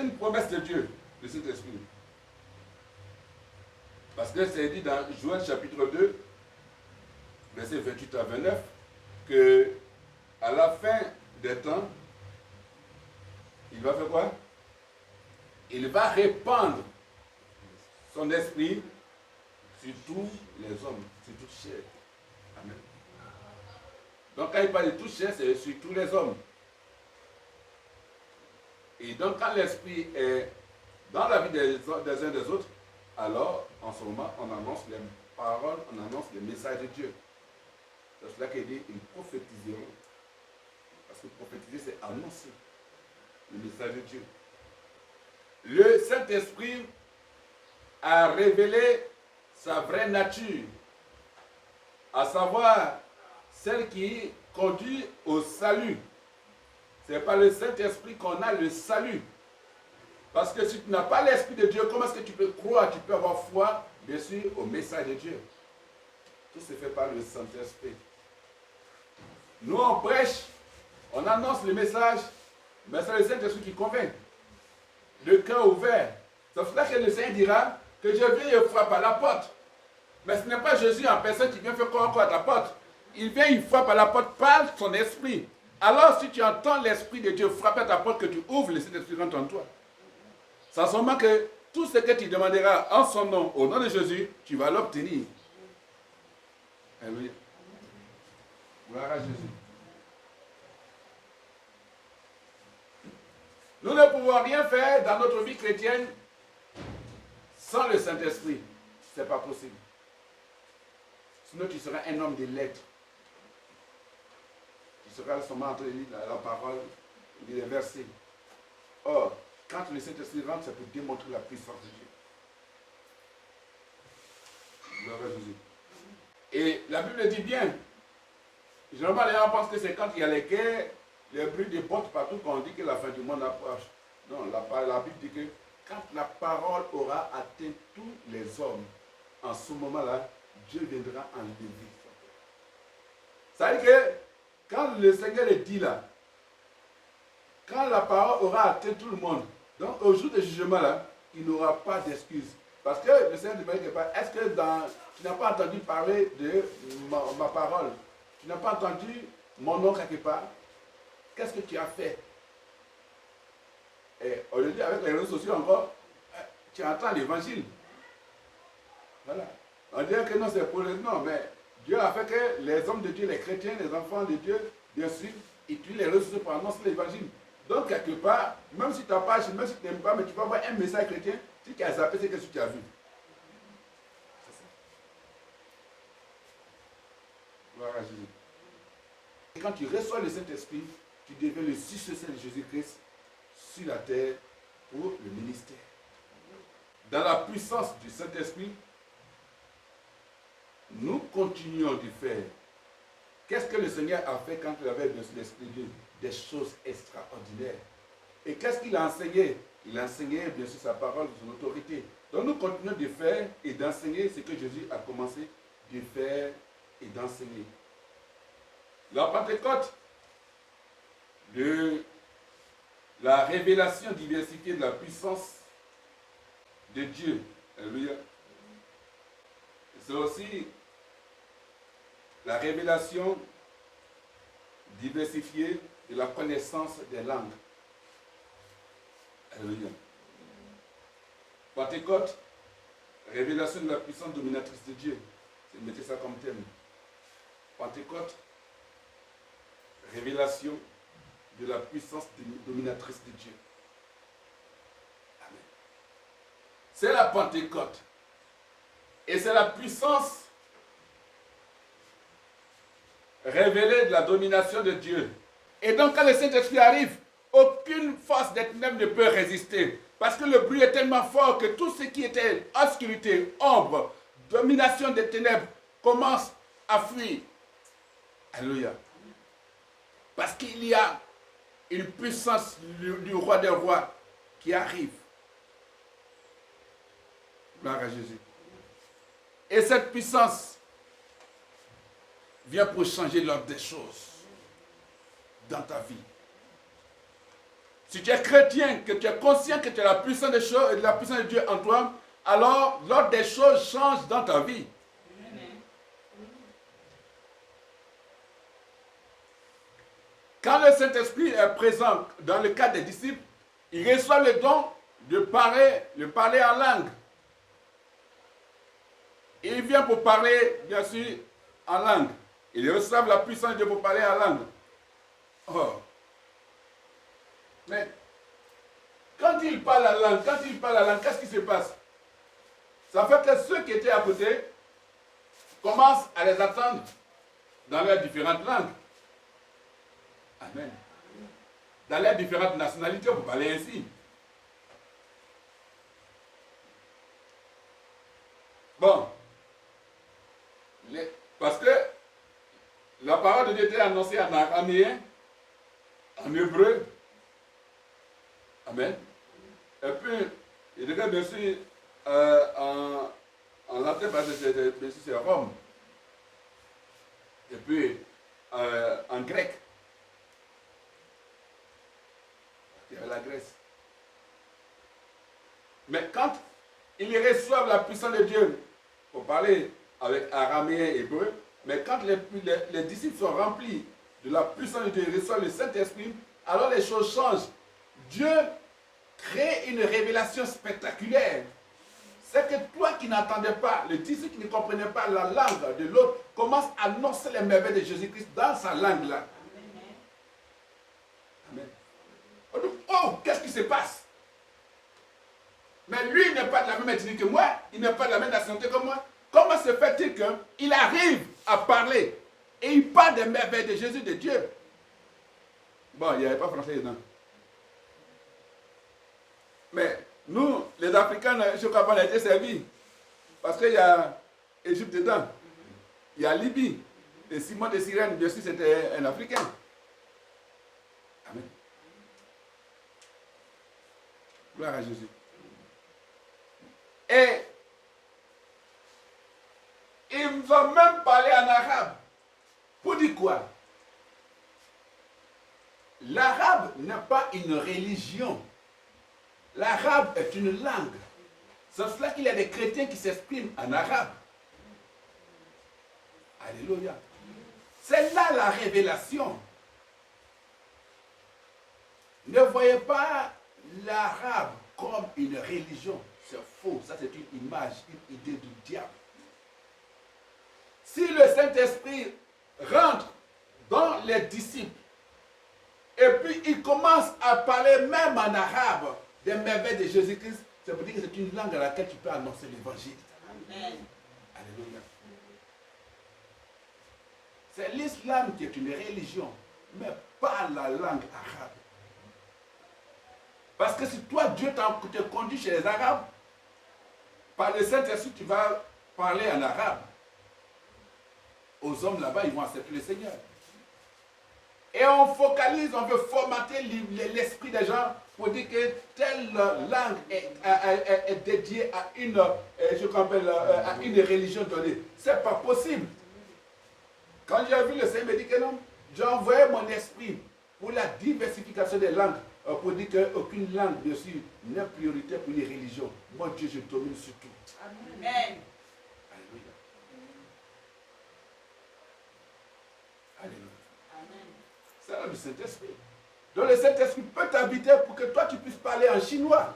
une promesse de Dieu, le Saint-Esprit. Parce que c'est dit dans Joël chapitre 2, versets 28 à 29, que à la fin des temps, il va faire quoi? Il va répandre son esprit sur tous les hommes, sur toute chair. Amen. Donc quand il parle de toute chair, c'est sur tous les hommes. Et donc quand l'esprit est dans la vie des uns des autres, alors en ce moment on annonce les paroles, on annonce les messages de Dieu. C'est cela qu'il dit, ils prophétiseront. Parce que prophétiser, c'est annoncer le message de Dieu. Le Saint-Esprit a révélé sa vraie nature, à savoir celle qui conduit au salut. Ce n'est pas le Saint-Esprit qu'on a le salut. Parce que si tu n'as pas l'Esprit de Dieu, comment est-ce que tu peux croire, tu peux avoir foi, bien sûr, au message de Dieu? Tout se fait par le Saint-Esprit. Nous, on prêche, on annonce le message, mais c'est le Saint-Esprit qui convainc. Le cœur ouvert. C'est pour cela que le Seigneur dira que je viens et frappe à la porte. Mais ce n'est pas Jésus en personne qui vient faire quoi à ta porte. Il vient, il frappe à la porte par son esprit. Alors, si tu entends l'Esprit de Dieu frapper à ta porte, que tu ouvres, le Saint-Esprit rentre en toi. C'est en ce moment que tout ce que tu demanderas en son nom, au nom de Jésus, tu vas l'obtenir. Alléluia. Gloire à Jésus. Nous ne pouvons rien faire dans notre vie chrétienne sans le Saint-Esprit. Ce n'est pas possible. Sinon, tu seras un homme de lettres. Tu seras seulement en train de lire la parole, les versets. Or, quand le Saint-Esprit rentre, ça peut démontrer la puissance de Dieu. Gloire à Jésus. Et la Bible dit bien, généralement les gens pensent que c'est quand il y a les guerres, les bruits de bottes partout qu'on dit que la fin du monde approche. Non, la Bible dit que quand la parole aura atteint tous les hommes, en ce moment-là, Dieu viendra enlever. Ça veut dire que quand le Seigneur le dit là, quand la parole aura atteint tout le monde, donc au jour du jugement là, il n'aura pas d'excuse. Parce que le Seigneur dit quelque part, est-ce que tu n'as pas entendu parler de ma parole? Tu n'as pas entendu mon nom quelque part? Qu'est-ce que tu as fait? Et on le dit avec les réseaux sociaux encore, tu entends l'évangile. Voilà. On dirait que non, c'est pour les... Non, mais Dieu a fait que les hommes de Dieu, les chrétiens, les enfants de Dieu, bien sûr, utilisent les réseaux sociaux pour annoncer l'évangile. Donc, quelque part, même si tu n'as pas, même si tu n'aimes pas, mais tu vas avoir un message chrétien, si tu as zappé, c'est ce que tu as vu. C'est ça. Gloire à Jésus. Et quand tu reçois le Saint-Esprit, tu deviens le successeur de Jésus-Christ sur la terre pour le ministère. Dans la puissance du Saint-Esprit, nous continuons de faire. Qu'est-ce que le Seigneur a fait quand il avait l'Esprit de Dieu? Des choses extraordinaires. Et qu'est-ce qu'il a enseigné? Il a enseigné bien sûr sa parole, son autorité. Donc nous continuons de faire et d'enseigner ce que Jésus a commencé de faire et d'enseigner. La Pentecôte, la révélation diversifiée de la puissance de Dieu. Alléluia. C'est aussi la révélation diversifiée de la connaissance des langues. Alléluia. Pentecôte, révélation de la puissance dominatrice de Dieu. Mettez ça comme thème. Pentecôte, révélation de la puissance dominatrice de Dieu. Amen. C'est la Pentecôte. Et c'est la puissance révélée de la domination de Dieu. Et donc quand le Saint-Esprit arrive, aucune force des ténèbres ne peut résister. Parce que le bruit est tellement fort que tout ce qui était obscurité, ombre, domination des ténèbres commence à fuir. Alléluia. Parce qu'il y a une puissance du roi des rois qui arrive. Gloire à Jésus. Et cette puissance vient pour changer l'ordre des choses dans ta vie. Si tu es chrétien, que tu es conscient que tu as la puissance des choses, de la puissance de Dieu en toi, alors l'ordre des choses change dans ta vie. Quand le Saint-Esprit est présent dans le cas des disciples, il reçoit le don de parler en langue. Il vient pour parler, bien sûr, en langue. Il reçoit la puissance de Dieu pour parler en langue. Oh. Mais quand il parle la langue, qu'est-ce qui se passe? Ça fait que ceux qui étaient à côté commencent à les attendre dans leurs différentes langues. Amen. Dans leurs différentes nationalités, pour parler ainsi. Bon. Parce que la parole de Dieu était annoncée en araméen, en hébreu. Amen. Et puis, il devait bien sûr en latin, parce que c'est Rome. Et puis, en grec. Il y avait la Grèce. Mais quand ils reçoivent la puissance de Dieu pour parler avec araméen et hébreu, mais quand les disciples sont remplis de la puissance de Dieu, ils reçoivent le Saint-Esprit, alors les choses changent. Dieu crée une révélation spectaculaire. C'est que toi qui n'entendais pas, le disciple qui ne comprenait pas la langue de l'autre, commence à annoncer les merveilles de Jésus-Christ dans sa langue-là. Amen. Oh, qu'est-ce qui se passe? Mais lui, il n'est pas de la même ethnie que moi, il n'est pas de la même nationalité que moi. Comment se fait-il qu'il arrive à parler et il parle des merveilles de Jésus, de Dieu? Bon, il n'y avait pas français dedans. Mais nous, les Africains, je crois qu'on a été servis. Parce qu'il y a Égypte dedans. Il y a Libye. Et Simon de Cyrène, bien sûr, c'était un Africain. Amen. Gloire à Jésus. Et ils vont même parler en arabe. Pour dire quoi? L'arabe n'est pas une religion. L'arabe est une langue. C'est cela qu'il y a des chrétiens qui s'expriment en arabe. Alléluia. C'est là la révélation. Ne voyez pas l'arabe comme une religion. C'est faux. Ça, c'est une image, une idée du diable. Si le Saint-Esprit rentre dans les disciples, et puis il commence à parler même en arabe des merveilles de Jésus-Christ, ça veut dire que c'est une langue à laquelle tu peux annoncer l'évangile. Amen. Alléluia. C'est l'islam qui est une religion, mais pas la langue arabe. Parce que si toi, Dieu te conduit chez les Arabes, par le Saint-Esprit, tu vas parler en arabe. Aux hommes là-bas, ils vont accepter le Seigneur. Et on focalise, on veut formater l'esprit des gens pour dire que telle langue est dédiée à une, à une religion donnée. Ce n'est pas possible. Quand j'ai vu le Seigneur me dit que non, j'ai envoyé mon esprit pour la diversification des langues, pour dire qu'aucune langue, bien sûr, n'est prioritaire pour les religions. Moi, Dieu, je domine sur tout. Amen. Alléluia. Alléluia. C'est là le Saint-Esprit. Donc le Saint-Esprit peut t'habiter pour que toi tu puisses parler en chinois.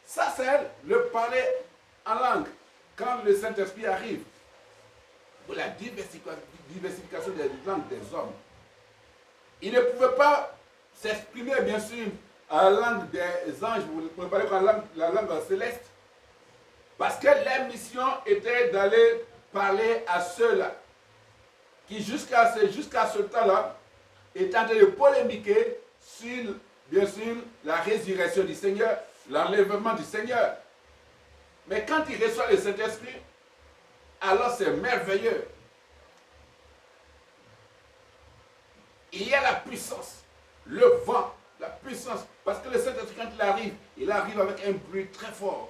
Ça c'est le parler en langue. Quand le Saint-Esprit arrive pour la diversification des langues des hommes. Il ne pouvait pas s'exprimer bien sûr en langue des anges, vous pouvez parler en la langue céleste. Parce que leur mission était d'aller parler à ceux-là qui jusqu'à ce temps-là étaient en train de polémiquer sur, bien sûr, la résurrection du Seigneur, l'enlèvement du Seigneur. Mais quand il reçoit le Saint-Esprit, alors c'est merveilleux. Il y a la puissance, le vent, la puissance. Parce que le Saint-Esprit, quand il arrive avec un bruit très fort.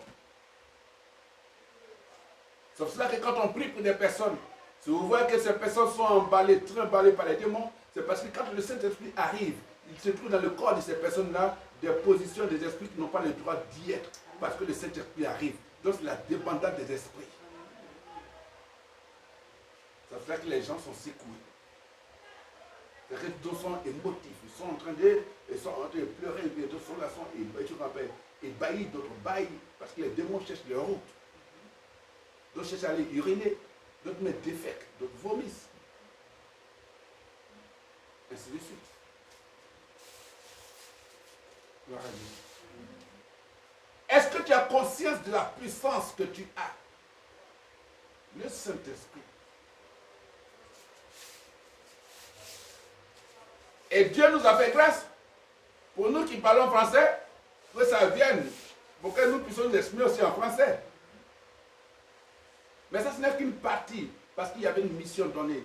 C'est pour cela que quand on prie pour des personnes, si vous voyez que ces personnes sont emballées, très emballées par les démons, C'est parce que quand le Saint-Esprit arrive, il se trouve dans le corps de ces personnes-là des positions des esprits qui n'ont pas le droit d'y être. Parce que le Saint-Esprit arrive. Donc c'est la dépendance des esprits. Ça fait que les gens sont secoués. C'est que d'autres sont émotifs. Ils sont en train de pleurer. D'autres sont là, sont ébahis, d'autres baillent. Parce que les démons cherchent leur route. D'autres cherchent à aller uriner. D'autres mettent des féques. D'autres vomissent. Ainsi de suite. Est-ce que tu as conscience de la puissance que tu as? Le Saint-Esprit. Et Dieu nous a fait grâce. Pour nous qui parlons français, que ça vienne. Pour que nous puissions nous exprimer aussi en français. Mais ça, ce n'est qu'une partie. Parce qu'il y avait une mission donnée.